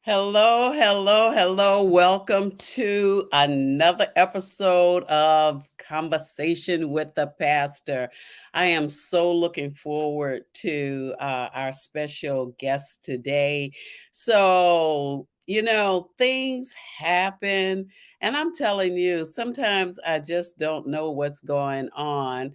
Hello, hello, hello. Welcome to another episode of Conversation with the Pastor. I am so looking forward to our special guest today. Things happen, and I'm telling you, sometimes I just don't know what's going on.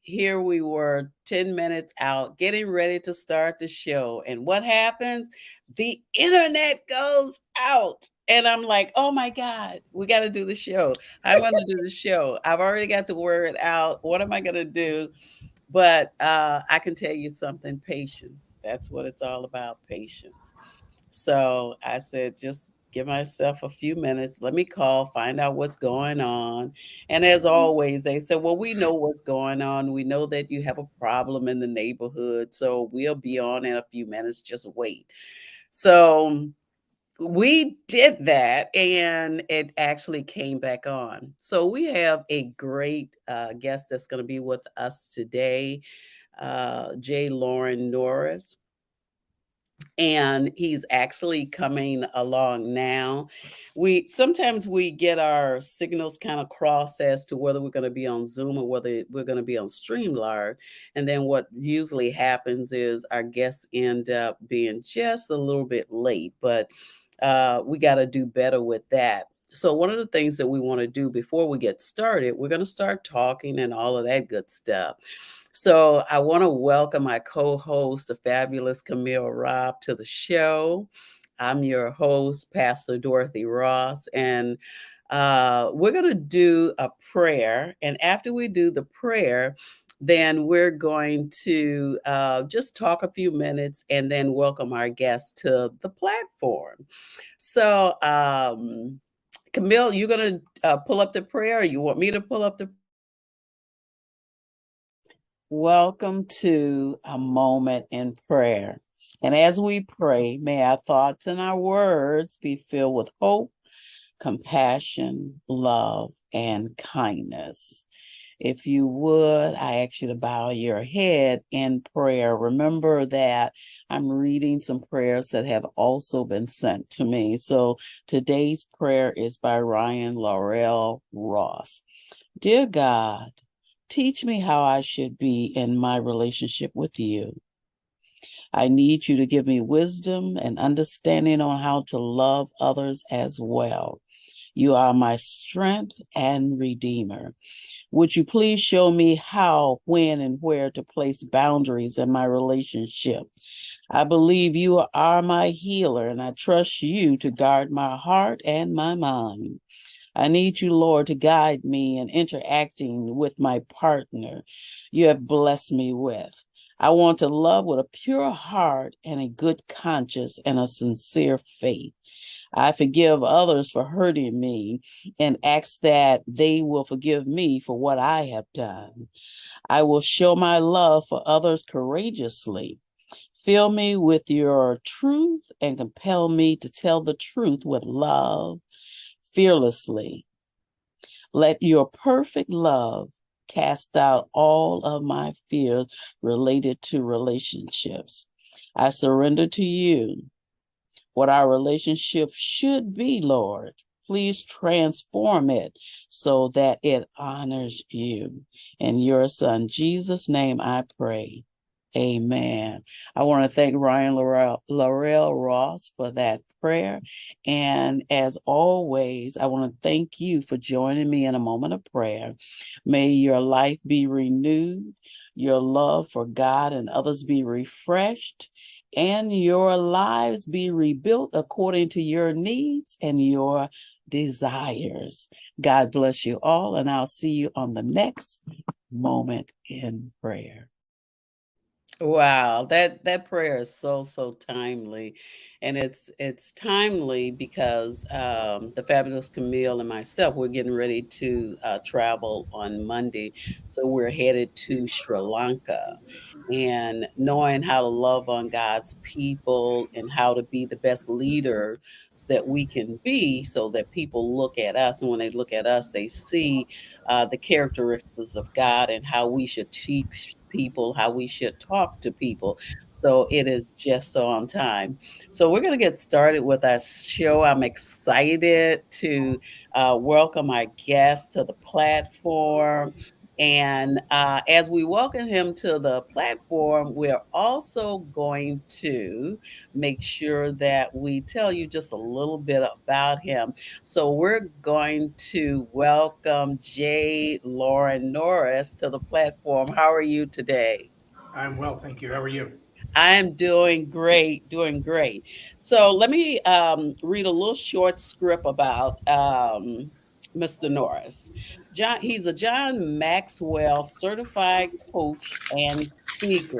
Here we were 10 minutes out, getting ready to start the show. And what happens? The internet goes out. And I'm like, oh my God, we got to do the show. I'm going to do the show. I've already got the word out. What am I going to do? But I can tell you something, patience. That's what it's all about, patience. So I said, just give myself a few minutes. Let me call, find out what's going on. And as always, they said, well, we know what's going on. We know that you have a problem in the neighborhood. So we'll be on in a few minutes. Just wait. So we did that and it actually came back on. So we have a great guest that's going to be with us today, Loren Norris, and he's actually coming along now. We get our signals kind of crossed as to whether we're going to be on Zoom or whether we're going to be on Streamlard. And then what usually happens is our guests end up being just a little bit late, but we got to do better with that. So one of the things that we want to do before we get started, we're going to start talking and all of that good stuff. So I want to welcome my co-host, the fabulous Camille Robb, to the show. I'm your host, Pastor Dorothy Ross, and we're going to do a prayer. And after we do the prayer, then we're going to just talk a few minutes and then welcome our guests to the platform. So, Camille, you're going to pull up the prayer, or you want me to pull up the? Welcome to a moment in prayer. And as we pray, may our thoughts and our words be filled with hope, compassion, love, and kindness. If you would, I ask you to bow your head in prayer. Remember that I'm reading some prayers that have also been sent to me. So today's prayer is by Ryan Laurel Ross. Dear God, teach me how I should be in my relationship with you. I need you to give me wisdom and understanding on how to love others as well. You are my strength and redeemer. Would you please show me how, when, and where to place boundaries in my relationship? I believe you are my healer, and I trust you to guard my heart and my mind. I need you, Lord, to guide me in interacting with my partner you have blessed me with. I want to love with a pure heart and a good conscience and a sincere faith. I forgive others for hurting me and ask that they will forgive me for what I have done. I will show my love for others courageously. Fill me with your truth and compel me to tell the truth with love fearlessly. Let your perfect love cast out all of my fears related to relationships. I surrender to you what our relationship should be, Lord. Please transform it so that it honors you. In your son, Jesus' name, I pray. Amen. I want to thank Ryan Laurel Ross for that prayer. And as always, I want to thank you for joining me in a moment of prayer. May your life be renewed, your love for God and others be refreshed, and your lives be rebuilt according to your needs and your desires. God bless you all, and I'll see you on the next moment in prayer. Wow, that prayer is so timely, and it's timely because the fabulous Camille and myself, we're getting ready to travel on Monday, so we're headed to Sri Lanka, and knowing how to love on God's people and how to be the best leaders that we can be, so that people look at us, and when they look at us, they see the characteristics of God and how we should people, how we should talk to people. So it is just so on time. So we're going to get started with our show. I'm excited to welcome our guest to the platform. And as we welcome him to the platform, we're also going to make sure that we tell you just a little bit about him. So we're going to welcome Loren Norris to the platform. How are you today? I'm well, thank you. How are you? I'm doing great, doing great. So let me read a little short script about Mr. Norris. He's a John Maxwell certified coach and speaker.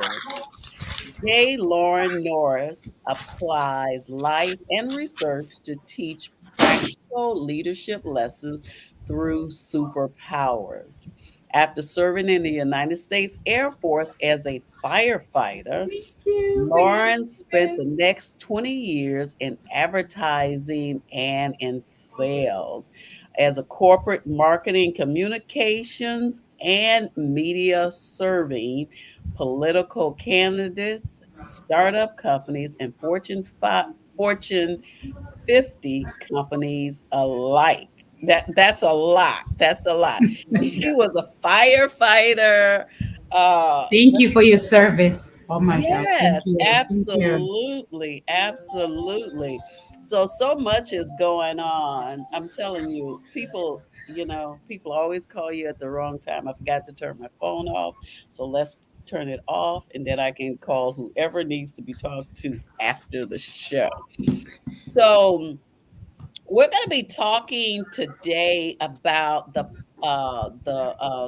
Loren Norris applies life and research to teach practical leadership lessons through superpowers. After serving in the United States Air Force as a firefighter, Thank you. Thank Lauren spent you. the next 20 years in advertising and in sales as a corporate marketing communications and media serving political candidates, startup companies, and Fortune 50 companies alike. That's a lot. That's a lot. He Yeah. was a firefighter. Uh, Thank you for your service. Oh my God. Thank Yes, you. Thank you. absolutely, absolutely. So much is going on. I'm telling you, people always call you at the wrong time. I forgot to turn my phone off, so let's turn it off, and then I can call whoever needs to be talked to after the show. So we're going to be talking today about the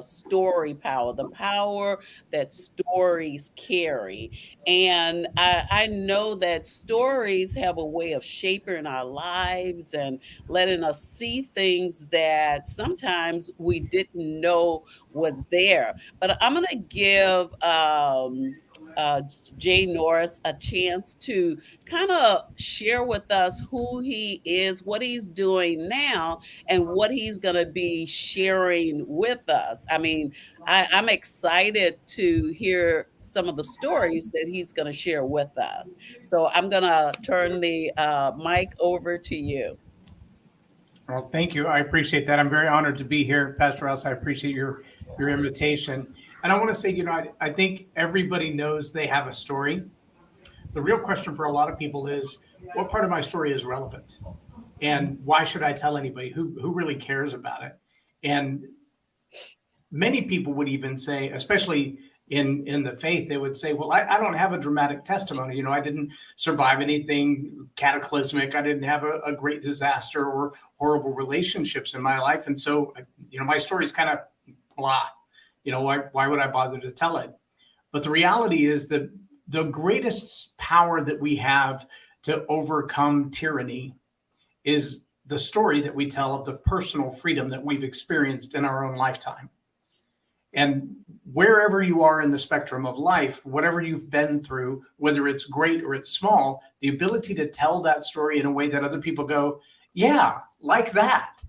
story power, the power that stories carry. And I know that stories have a way of shaping our lives and letting us see things that sometimes we didn't know was there. But I'm going to give uh, Jay Norris a chance to kind of share with us who he is, what he's doing now, and what he's going to be sharing with us. I mean, I'm excited to hear some of the stories that he's going to share with us. So I'm going to turn the mic over to you. Well, thank you. I appreciate that. I'm very honored to be here, Pastor Rouse. I appreciate your invitation. And I want to say, I think everybody knows they have a story. The real question for a lot of people is, what part of my story is relevant? And why should I tell anybody? Who really cares about it? And many people would even say, especially in the faith, they would say, well, I don't have a dramatic testimony. I didn't survive anything cataclysmic. I didn't have a great disaster or horrible relationships in my life. And so, my story is kind of blah. Why would I bother to tell it? But the reality is that the greatest power that we have to overcome tyranny is the story that we tell of the personal freedom that we've experienced in our own lifetime. And wherever you are in the spectrum of life, whatever you've been through, whether it's great or it's small, the ability to tell that story in a way that other people go, yeah, like that.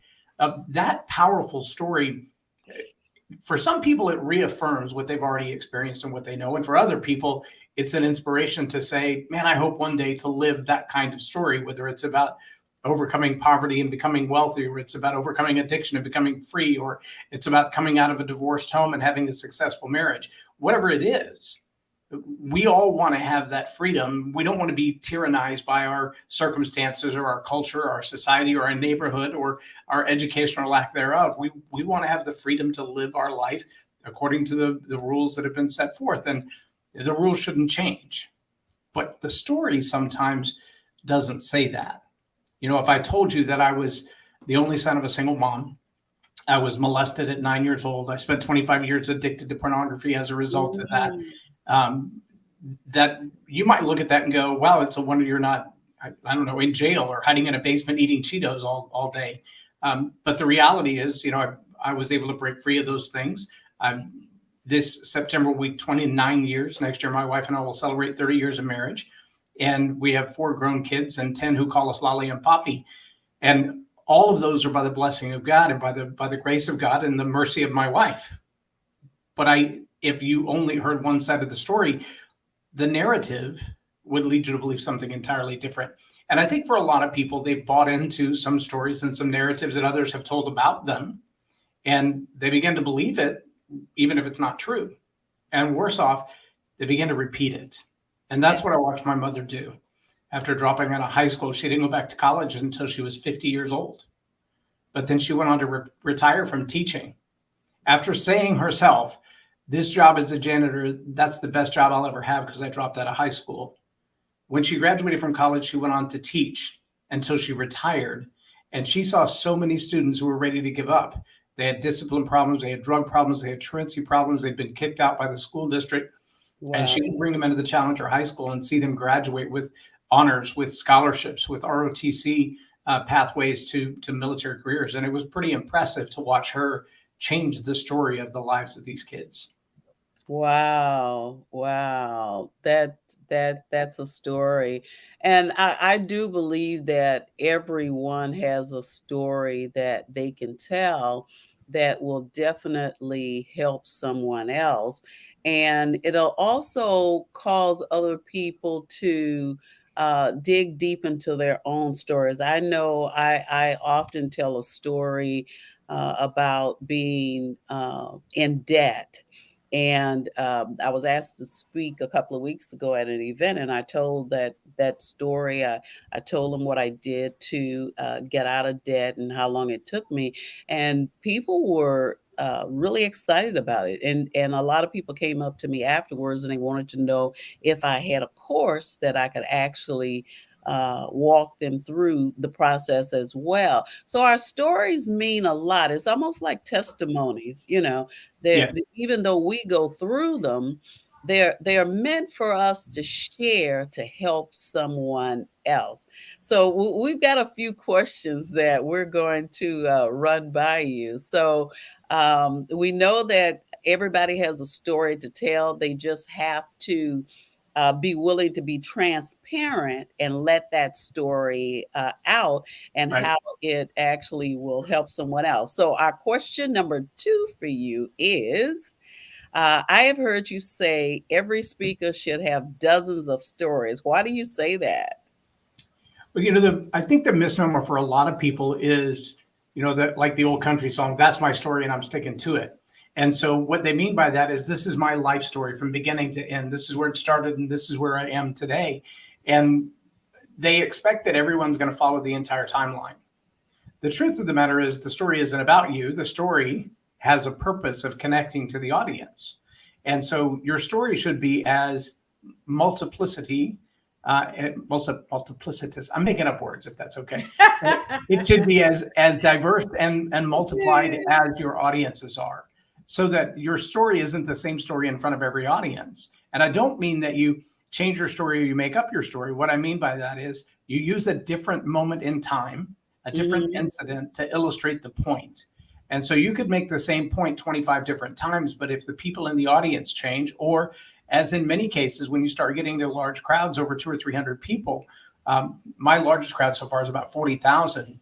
That powerful story, for some people, it reaffirms what they've already experienced and what they know. And for other people, it's an inspiration to say, man, I hope one day to live that kind of story, whether it's about overcoming poverty and becoming wealthy, or it's about overcoming addiction and becoming free, or it's about coming out of a divorced home and having a successful marriage. Whatever it is, we all want to have that freedom. We don't want to be tyrannized by our circumstances or our culture, or our society, or our neighborhood, or our education or lack thereof. We want to have the freedom to live our life according to the rules that have been set forth. And the rules shouldn't change. But the story sometimes doesn't say that. If I told you that I was the only son of a single mom, I was molested at 9 years old. I spent 25 years addicted to pornography as a result of that. Mm. Um, that you might look at that and go, wow, it's a wonder you're not, I don't know, in jail or hiding in a basement eating Cheetos all day. But the reality is, I was able to break free of those things. This September will be 29 years. Next year, my wife and I will celebrate 30 years of marriage. And we have 4 grown kids and 10 who call us Lolly and Poppy. And all of those are by the blessing of God and by the grace of God and the mercy of my wife. But if you only heard one side of the story, the narrative would lead you to believe something entirely different. And I think for a lot of people, they've bought into some stories and some narratives that others have told about them, and they begin to believe it, even if it's not true. And worse off, they begin to repeat it. And that's what I watched my mother do. After dropping out of high school, she didn't go back to college until she was 50 years old. But then she went on to retire from teaching after saying herself, this job as a janitor, that's the best job I'll ever have because I dropped out of high school. When she graduated from college, she went on to teach until she retired. And she saw so many students who were ready to give up. They had discipline problems, they had drug problems, they had truancy problems, they'd been kicked out by the school district. Wow. And she would bring them into the Challenger High School and see them graduate with honors, with scholarships, with ROTC pathways to military careers. And it was pretty impressive to watch her change the story of the lives of these kids. Wow. Wow. That's a story. And I do believe that everyone has a story that they can tell that will definitely help someone else. And it'll also cause other people to dig deep into their own stories. I know I often tell a story about being in debt. And I was asked to speak a couple of weeks ago at an event, and I told that story. I told them what I did to get out of debt and how long it took me, and people were really excited about it. And a lot of people came up to me afterwards, and they wanted to know if I had a course that I could actually walk them through the process as well. So our stories mean a lot. It's almost like testimonies, you know. Yeah. Even though we go through them, they're meant for us to share to help someone else. So we've got a few questions that we're going to run by you. So we know that everybody has a story to tell. They just have to be willing to be transparent and let that story out, and Right. how it actually will help someone else. So, our question number 2 for you is I have heard you say every speaker should have dozens of stories. Why do you say that? But I think the misnomer for a lot of people is, that like the old country song, that's my story and I'm sticking to it. And so what they mean by that is, this is my life story from beginning to end. This is where it started and this is where I am today. And they expect that everyone's going to follow the entire timeline. The truth of the matter is, the story isn't about you. The story has a purpose of connecting to the audience. And so your story should be as multiplicitous. I'm making up words, if that's okay. It should be as diverse and multiplied as your audiences are, so that your story isn't the same story in front of every audience. And I don't mean that you change your story or you make up your story. What I mean by that is, you use a different moment in time, a different incident to illustrate the point. And so you could make the same point 25 different times, but if the people in the audience change, or as in many cases, when you start getting to large crowds over 200 or 300 people, my largest crowd so far is about 40,000.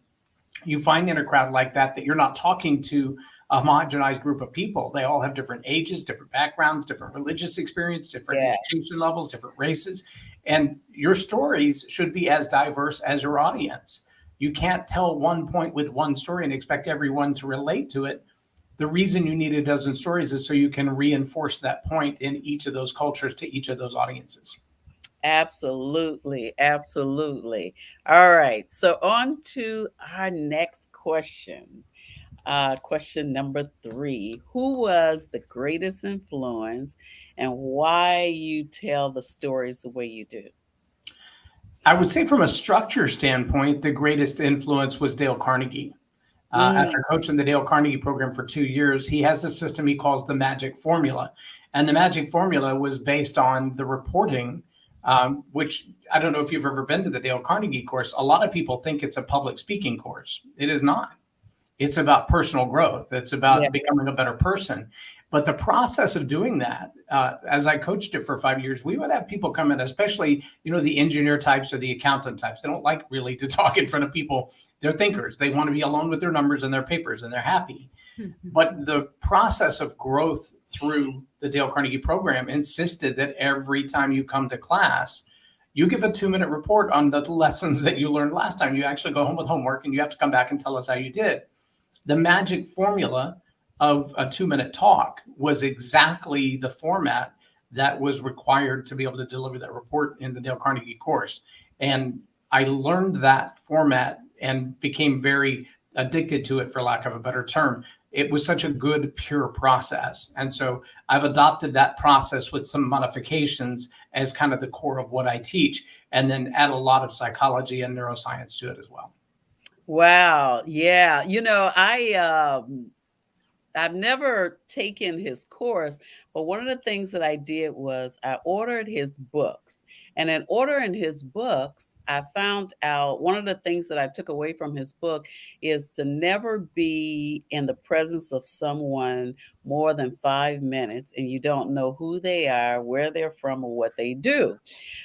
You find in a crowd like that you're not talking to a homogenized group of people. They all have different ages, different backgrounds, different religious experience, different education levels, different races. And your stories should be as diverse as your audience. You can't tell one point with one story and expect everyone to relate to it. The reason you need a dozen stories is so you can reinforce that point in each of those cultures to each of those audiences. Absolutely. Absolutely. All right. So on to our next question. Question number 3. Who was the greatest influence, and why you tell the stories the way you do? I would say, from a structure standpoint, the greatest influence was Dale Carnegie. After coaching the Dale Carnegie program for 2 years, he has a system he calls the magic formula. And the magic formula was based on the reporting, which I don't know if you've ever been to the Dale Carnegie course. A lot of people think it's a public speaking course. It is not. It's about personal growth. It's Yeah. about becoming a better person. But the process of doing that, as I coached it for 5 years, we would have people come in, especially, the engineer types or the accountant types. They don't like really to talk in front of people. They're thinkers. They want to be alone with their numbers and their papers, and they're happy. But the process of growth through the Dale Carnegie program insisted that every time you come to class, you give a 2-minute report on the lessons that you learned last time. You actually go home with homework, and you have to come back and tell us how you did. The magic formula of a 2-minute talk was exactly the format that was required to be able to deliver that report in the Dale Carnegie course. And I learned that format and became very addicted to it, for lack of a better term. It was such a good, pure process. And so I've adopted that process with some modifications as kind of the core of what I teach, and then add a lot of psychology and neuroscience to it as well. Wow. Yeah. I've never taken his course, but one of the things that I did was I ordered his books. And in ordering his books, I found out one of the things that I took away from his book is to never be in the presence of someone more than 5 minutes and you don't know who they are, where they're from, or what they do.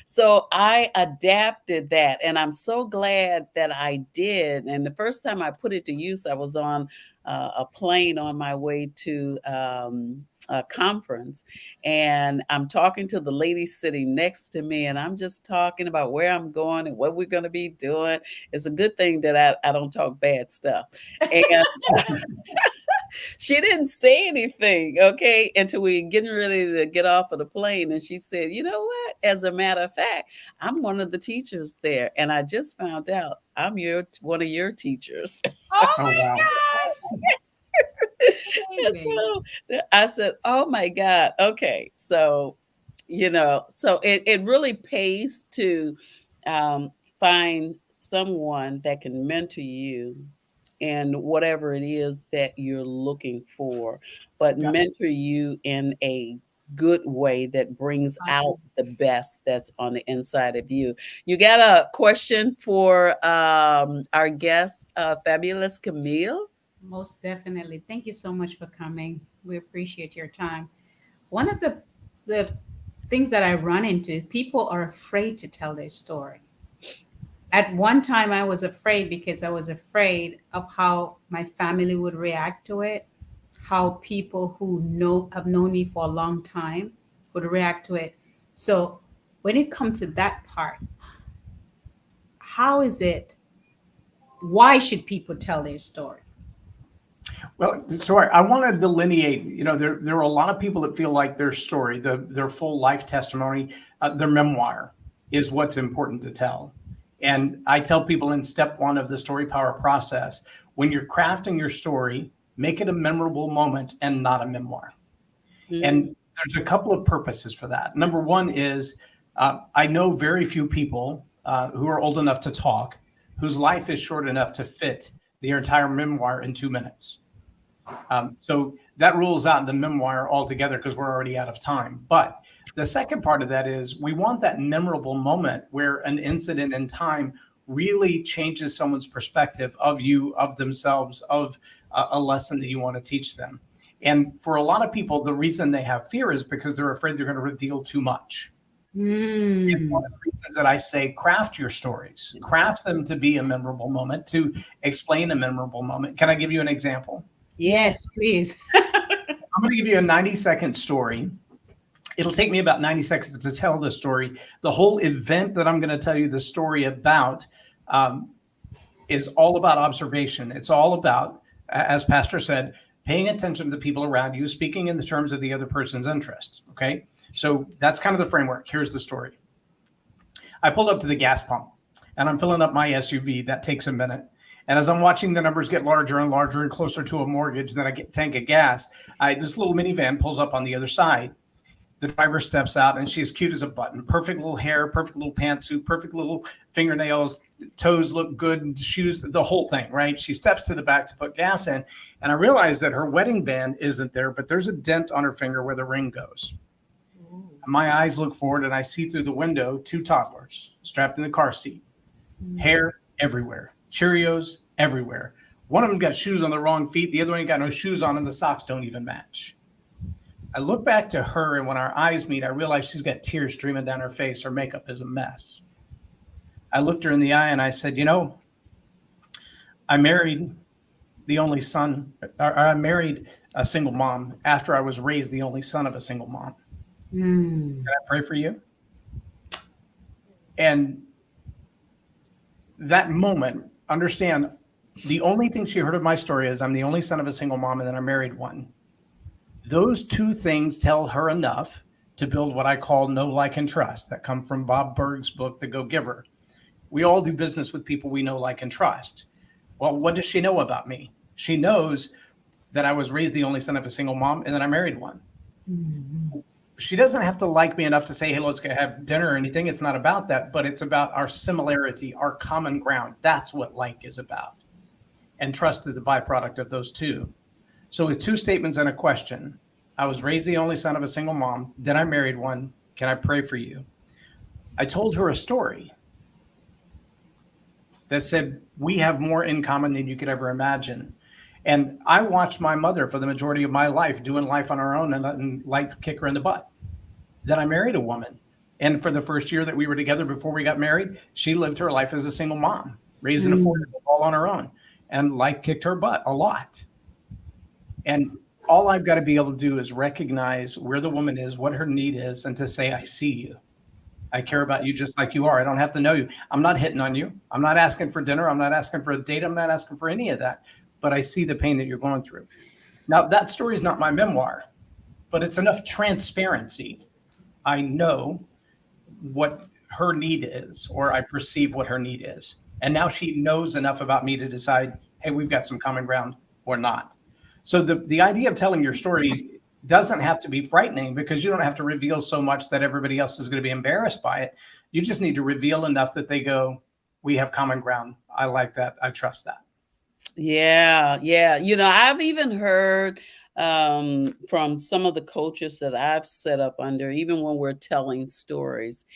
So I adapted that, and I'm so glad that I did. And the first time I put it to use, I was on a plane on my way to a conference, and I'm talking to the lady sitting next to me, and I'm just talking about where I'm going and what we're going to be doing. It's a good thing that I don't talk bad stuff. And she didn't say anything, okay, until we getting ready to get off of the plane. And she said, "You know what? As a matter of fact, I'm one of the teachers there. And I just found out I'm one of your teachers." Oh Oh, my wow. gosh. And so I said, "Oh my God. Okay." So, so it really pays to find someone that can mentor you in whatever it is that you're looking for, but Yeah. mentor you in a good way that brings out the best that's on the inside of you. You got a question for our guest, Fabulous Camille? Most definitely. Thank you so much for coming. We appreciate your time. One of the things that I run into is people are afraid to tell their story. At one time, I was afraid because I was afraid of how my family would react to it, how people who have known me for a long time would react to it. So when it comes to that part, how is it? Why should people tell their story? Well, so I want to delineate, there are a lot of people that feel like their story, their full life testimony, their memoir is what's important to tell. And I tell people in step 1 of the story power process, when you're crafting your story, make it a memorable moment and not a memoir. And there's a couple of purposes for that. Number 1 is I know very few people who are old enough to talk, whose life is short enough to fit their entire memoir in 2 minutes. So that rules out the memoir altogether because we're already out of time. But the second part of that is we want that memorable moment where an incident in time really changes someone's perspective of you, of themselves, of a lesson that you want to teach them. And for a lot of people, the reason they have fear is because they're afraid they're going to reveal too much. It's one of the reasons that I say craft your stories, craft them to be a memorable moment, to explain a memorable moment. Can I give you an example? Yes, please. I'm going to give you a 90-second story. It'll take me about 90 seconds to tell the story. The whole event that I'm going to tell you the story about is all about observation. It's all about, as Pastor said, paying attention to the people around you, speaking in the terms of the other person's interests. Okay. So that's kind of the framework. Here's the story. I pulled up to the gas pump and I'm filling up my SUV. That takes a minute. And as I'm watching the numbers get larger and larger and closer to a mortgage, then I get a tank of gas. This little minivan pulls up on the other side. The driver steps out and she's cute as a button. Perfect little hair, perfect little pantsuit, perfect little fingernails, toes look good, shoes, the whole thing, right? She steps to the back to put gas in. And I realize that her wedding band isn't there, but there's a dent on her finger where the ring goes. My eyes look forward and I see through the window 2 toddlers strapped in the car seat. Hair everywhere, Cheerios everywhere. One of them got shoes on the wrong feet. The other one ain't got no shoes on, and the socks don't even match. I look back to her, and when our eyes meet, I realize she's got tears streaming down her face. Her makeup is a mess. I looked her in the eye and I said, I married the only son, or I married a single mom after I was raised the only son of a single mom. Can I pray for you? And that moment, understand, the only thing she heard of my story is I'm the only son of a single mom and then I married one. Those two things tell her enough to build what I call know, like, and trust that come from Bob Berg's book, The Go-Giver. We all do business with people we know, like, and trust. Well, what does she know about me? She knows that I was raised the only son of a single mom and then I married one. Mm-hmm. She doesn't have to like me enough to say, hey, let's go have dinner or anything. It's not about that, but it's about our similarity, our common ground. That's what like is about. And trust is a byproduct of those two. So with two statements and a question, I was raised the only son of a single mom. Then I married one. Can I pray for you? I told her a story that said, we have more in common than you could ever imagine. And I watched my mother for the majority of my life doing life on her own and letting life kick her in the butt. Then I married a woman. And for the first year that we were together before we got married, she lived her life as a single mom, raising a 4-year-old all on her own. And life kicked her butt a lot. And all I've got to be able to do is recognize where the woman is, what her need is, and to say, I see you. I care about you just like you are. I don't have to know you. I'm not hitting on you. I'm not asking for dinner. I'm not asking for a date. I'm not asking for any of that. But I see the pain that you're going through. Now, that story is not my memoir, but it's enough transparency. I know what her need is, or I perceive what her need is. And now she knows enough about me to decide, hey, we've got some common ground or not. So the idea of telling your story doesn't have to be frightening because you don't have to reveal so much that everybody else is going to be embarrassed by it. You just need to reveal enough that they go, we have common ground. I like that. I trust that. Yeah. I've even heard from some of the coaches that I've set up under, even when we're telling stories,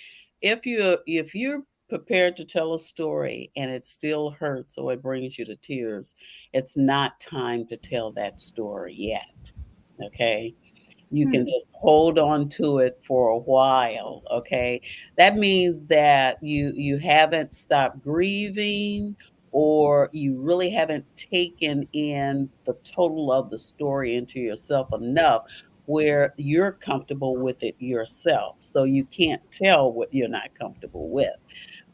if you're prepared to tell a story and it still hurts or it brings you to tears, it's not time to tell that story yet. Okay. You can just hold on to it for a while. Okay. That means that you haven't stopped grieving, or you really haven't taken in the total of the story into yourself enough where you're comfortable with it yourself. So you can't tell what you're not comfortable with.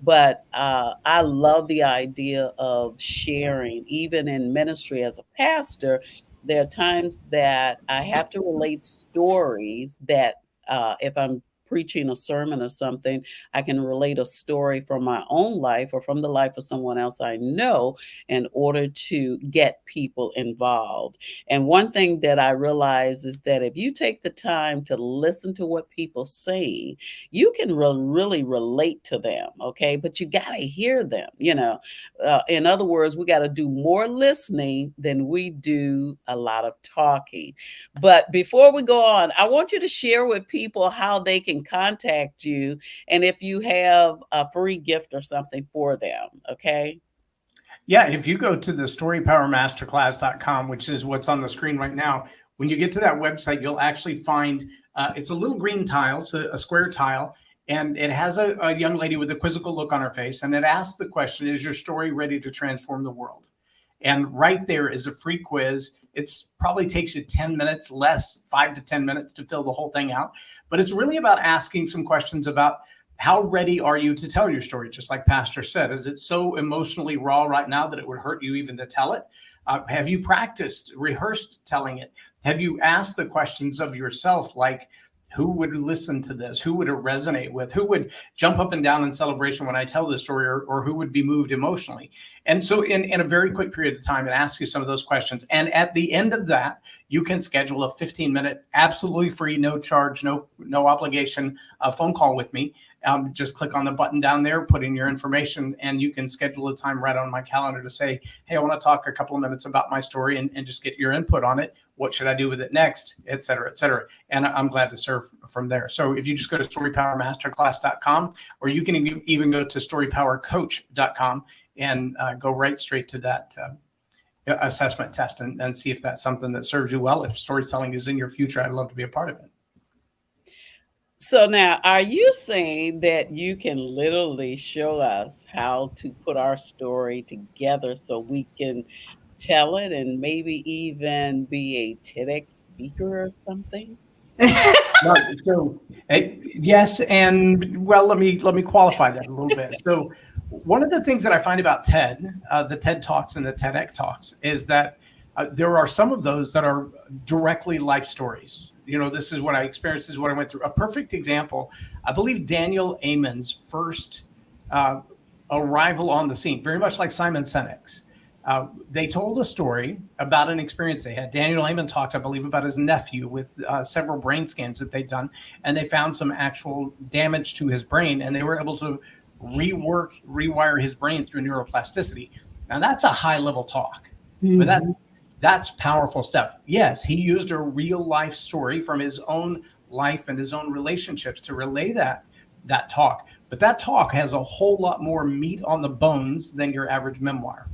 But I love the idea of sharing, even in ministry as a pastor. There are times that I have to relate stories that if I'm preaching a sermon or something, I can relate a story from my own life or from the life of someone else I know in order to get people involved. And one thing that I realize is that if you take the time to listen to what people say, you can really relate to them. Okay. But you got to hear them, in other words, we got to do more listening than we do a lot of talking. But before we go on, I want you to share with people how they can contact you and if you have a free gift or something for them. Okay. Yeah, if you go to the storypowermasterclass.com, which is what's on the screen right now, when you get to that website, you'll actually find it's a little green tile, it's a square tile, and it has a young lady with a quizzical look on her face, and it asks the question, is your story ready to transform the world? And right there is a free quiz. It's probably takes you 10 minutes, less, 5 to 10 minutes to fill the whole thing out. But it's really about asking some questions about how ready are you to tell your story? Just like Pastor said, is it so emotionally raw right now that it would hurt you even to tell it? Have you practiced, rehearsed telling it? Have you asked the questions of yourself, like, who would listen to this? Who would it resonate with? Who would jump up and down in celebration when I tell this story, or who would be moved emotionally? And so in a very quick period of time, it asks you some of those questions. And at the end of that, you can schedule a 15-minute, absolutely free, no charge, no obligation phone call with me. Just click on the button down there, put in your information, and you can schedule a time right on my calendar to say, hey, I want to talk a couple of minutes about my story and just get your input on it. What should I do with it next, et cetera, et cetera. And I'm glad to serve from there. So if you just go to storypowermasterclass.com, or you can even go to storypowercoach.com and go right straight to that assessment test and see if that's something that serves you well. If storytelling is in your future, I'd love to be a part of it. So now, are you saying that you can literally show us how to put our story together so we can tell it and maybe even be a TEDx speaker or something? No, so yes, and well, let me qualify that a little bit. So one of the things that I find about TED, the TED Talks and the TEDx Talks, is that there are some of those that are directly life stories. This is what I experienced, this is what I went through. A perfect example, I believe Daniel Amen's first arrival on the scene, very much like Simon Sinek's. They told a story about an experience they had. Daniel Amen talked, I believe, about his nephew with several brain scans that they'd done, and they found some actual damage to his brain, and they were able to rewire his brain through neuroplasticity. Now that's a high-level talk, but that's powerful stuff. Yes, he used a real-life story from his own life and his own relationships to relay that talk, but that talk has a whole lot more meat on the bones than your average memoir.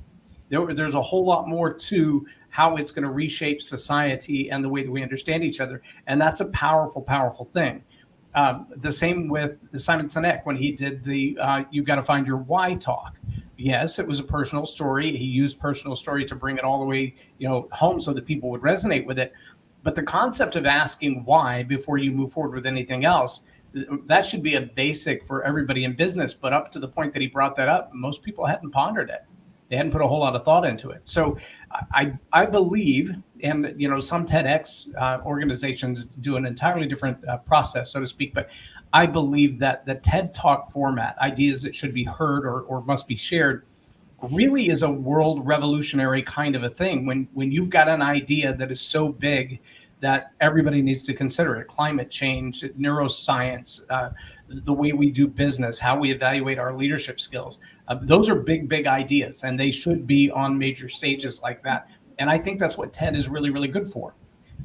There's a whole lot more to how it's going to reshape society and the way that we understand each other. And that's a powerful, powerful thing. The same with Simon Sinek when he did the You Got to Find Your Why talk. Yes, it was a personal story. He used personal story to bring it all the way, home so that people would resonate with it. But the concept of asking why before you move forward with anything else, that should be a basic for everybody in business. But up to the point that he brought that up, most people hadn't pondered it. They hadn't put a whole lot of thought into it. So I believe, and some TEDx organizations do an entirely different process, so to speak, but I believe that the TED Talk format, ideas that should be heard or must be shared, really is a world revolutionary kind of a thing. When you've got an idea that is so big that everybody needs to consider it, climate change, neuroscience, the way we do business, how we evaluate our leadership skills. Those are big, big ideas, and they should be on major stages like that. And I think that's what TED is really, really good for.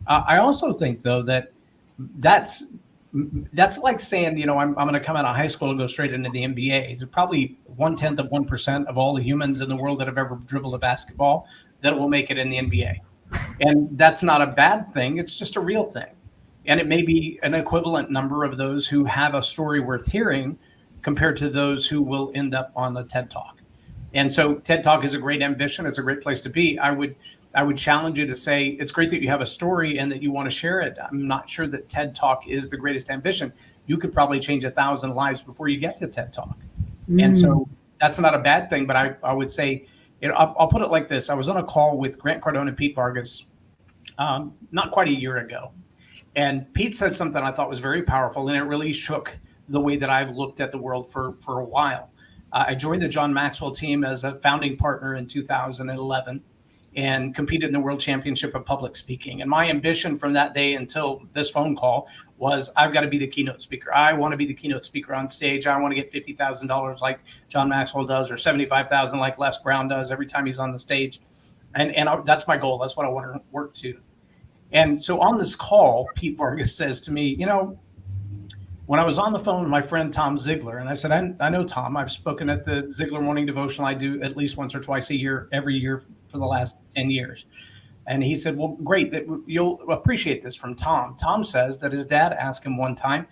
I also think, though, that's like saying, I'm going to come out of high school and go straight into the NBA. There's probably 0.1% of all the humans in the world that have ever dribbled a basketball that will make it in the NBA. And that's not a bad thing. It's just a real thing. And it may be an equivalent number of those who have a story worth hearing compared to those who will end up on the TED Talk. And so TED Talk is a great ambition. It's a great place to be. I would challenge you to say, it's great that you have a story and that you want to share it. I'm not sure that TED Talk is the greatest ambition. You could probably change 1,000 lives before you get to TED Talk. And so that's not a bad thing. But I would say, I'll put it like this. I was on a call with Grant Cardone and Pete Vargas not quite a year ago. And Pete said something I thought was very powerful, and it really shook the way that I've looked at the world for a while. I joined the John Maxwell team as a founding partner in 2011 and competed in the World Championship of Public Speaking. And my ambition from that day until this phone call was, I've got to be the keynote speaker. I want to be the keynote speaker on stage. I want to get $50,000 like John Maxwell does, or $75,000 like Les Brown does every time he's on the stage. And that's my goal. That's what I want to work to. And so on this call, Pete Vargas says to me, when I was on the phone with my friend Tom Ziegler, and I said, I know Tom, I've spoken at the Ziegler Morning Devotional. I do at least once or twice a year, every year for the last 10 years. And he said, well, great, that you'll appreciate this from Tom. Tom says that his dad asked him one time,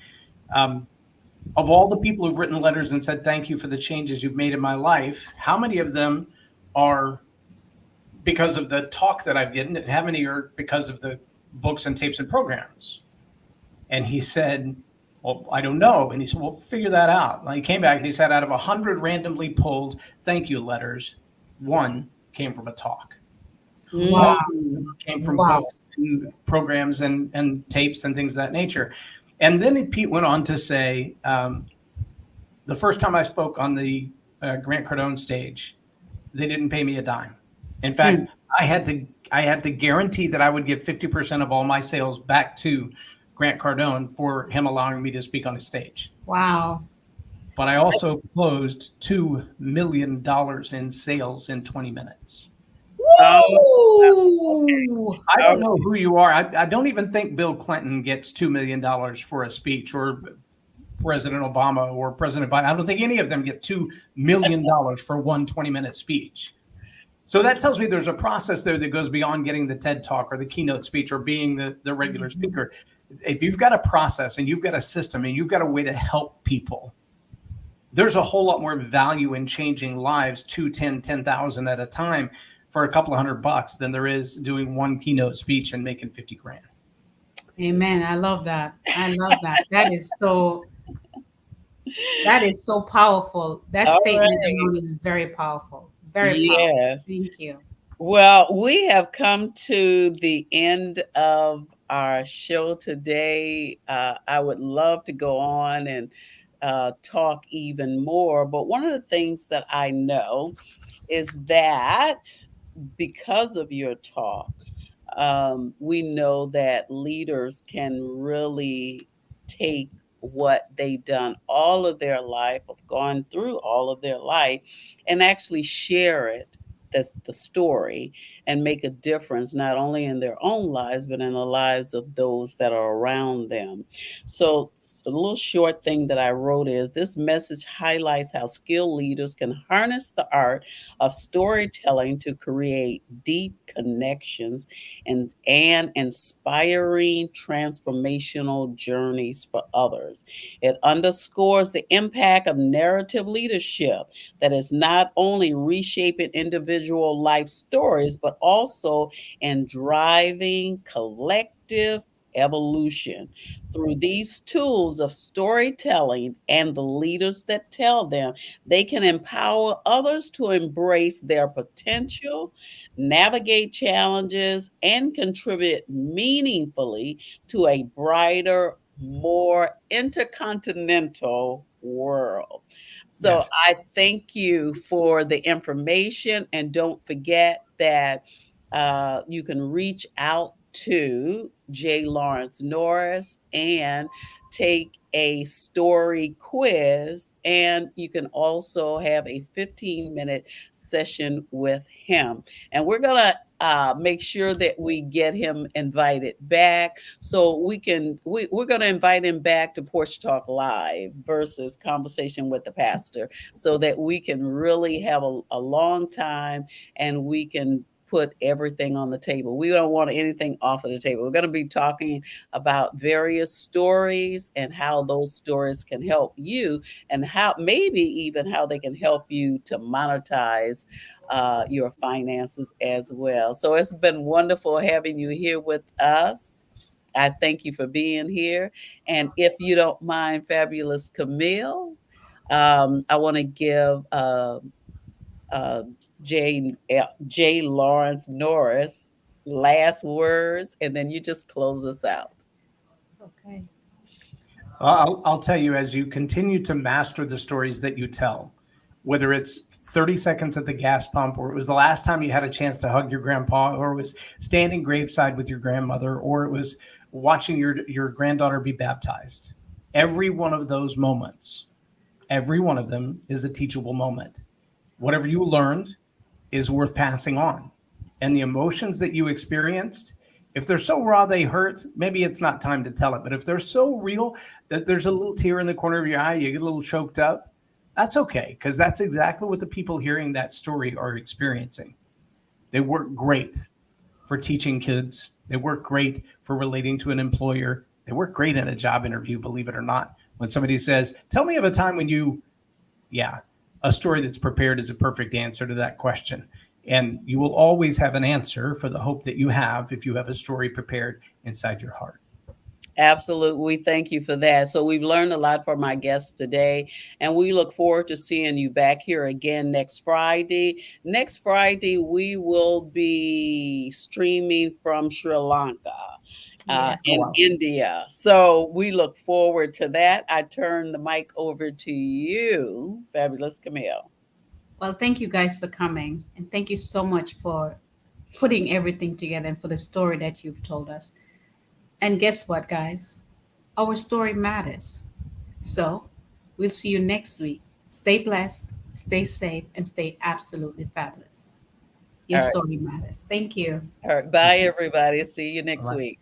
of all the people who've written letters and said, thank you for the changes you've made in my life, how many of them are because of the talk that I've given? How many are because of the books and tapes and programs? And he said, well, I don't know. And he said, well, figure that out. Well, he came back and he said, out of 100 randomly pulled thank you letters, one came from a talk. Wow. Came from books and programs and tapes and things of that nature. And then Pete went on to say, the first time I spoke on the Grant Cardone stage, they didn't pay me a dime. In fact, I had to guarantee that I would give 50% of all my sales back to Grant Cardone for him allowing me to speak on his stage. Wow. But I also closed $2 million in sales in 20 minutes. Woo! I don't know who you are. I don't even think Bill Clinton gets $2 million for a speech, or President Obama or President Biden. I don't think any of them get $2 million for one 20-minute speech. So that tells me there's a process there that goes beyond getting the TED talk or the keynote speech or being the regular speaker. If you've got a process and you've got a system and you've got a way to help people, there's a whole lot more value in changing lives 2, 10, 10,000 at a time for a couple of $100 than there is doing one keynote speech and making 50 grand. Amen. I love that. I love that. That is so powerful. That All statement right. alone is very powerful. Very powerful. Yes. Thank you. Well, we have come to the end of our show today. I would love to go on and talk even more, but one of the things that I know is that because of your talk, we know that leaders can really take what they've done all of their life, have gone through all of their life, and actually share it. That's the story, and make a difference not only in their own lives, but in the lives of those that are around them. So, a little short thing that I wrote is this message highlights how skilled leaders can harness the art of storytelling to create deep connections and inspiring transformational journeys for others. It underscores the impact of narrative leadership that is not only reshaping individual life stories, but also in driving collective evolution. Through these tools of storytelling and the leaders that tell them, they can empower others to embrace their potential, navigate challenges, and contribute meaningfully to a brighter, more intercontinental world. So Yes. I thank you for the information, and don't forget that you can reach out to J. Lawrence Norris and take a story quiz, and you can also have a 15-minute session with him. And we're going to make sure that we get him invited back so we're going to invite him back to Porch Talk Live versus Conversation with the Pastor, so that we can really have a long time and we can put everything on the table. We don't want anything off of the table. We're going to be talking about various stories and how those stories can help you, and how maybe even how they can help you to monetize your finances as well. So it's been wonderful having you here with us. I thank you for being here. And if you don't mind, Fabulous Camille, I want to give uh, J. Lawrence Norris last words, and then you just close us out. Okay. I'll tell you, as you continue to master the stories that you tell, whether it's 30 seconds at the gas pump, or it was the last time you had a chance to hug your grandpa, or it was standing graveside with your grandmother, or it was watching your granddaughter be baptized. Every one of those moments, every one of them is a teachable moment. Whatever you learned is worth passing on. And the emotions that you experienced, if they're so raw they hurt, maybe it's not time to tell it. But if they're so real that there's a little tear in the corner of your eye, you get a little choked up, that's okay, because that's exactly what the people hearing that story are experiencing. They work great for teaching kids. They work great for relating to an employer. They work great in a job interview, believe it or not. When somebody says, tell me of a time when yeah, a story that's prepared is a perfect answer to that question. And you will always have an answer for the hope that you have if you have a story prepared inside your heart. Absolutely. We thank you for that. So we've learned a lot from my guests today, and we look forward to seeing you back here again next Friday. Next Friday, we will be streaming from Sri Lanka. Yes. In India. So we look forward to that. I turn the mic over to you, Fabulous Camille. Well, thank you guys for coming. And thank you so much for putting everything together and for the story that you've told us. And guess what, guys? Our story matters. So we'll see you next week. Stay blessed, stay safe, and stay absolutely fabulous. Your All right. story matters. Thank you. All right. Bye, everybody. See you next Bye-bye. week.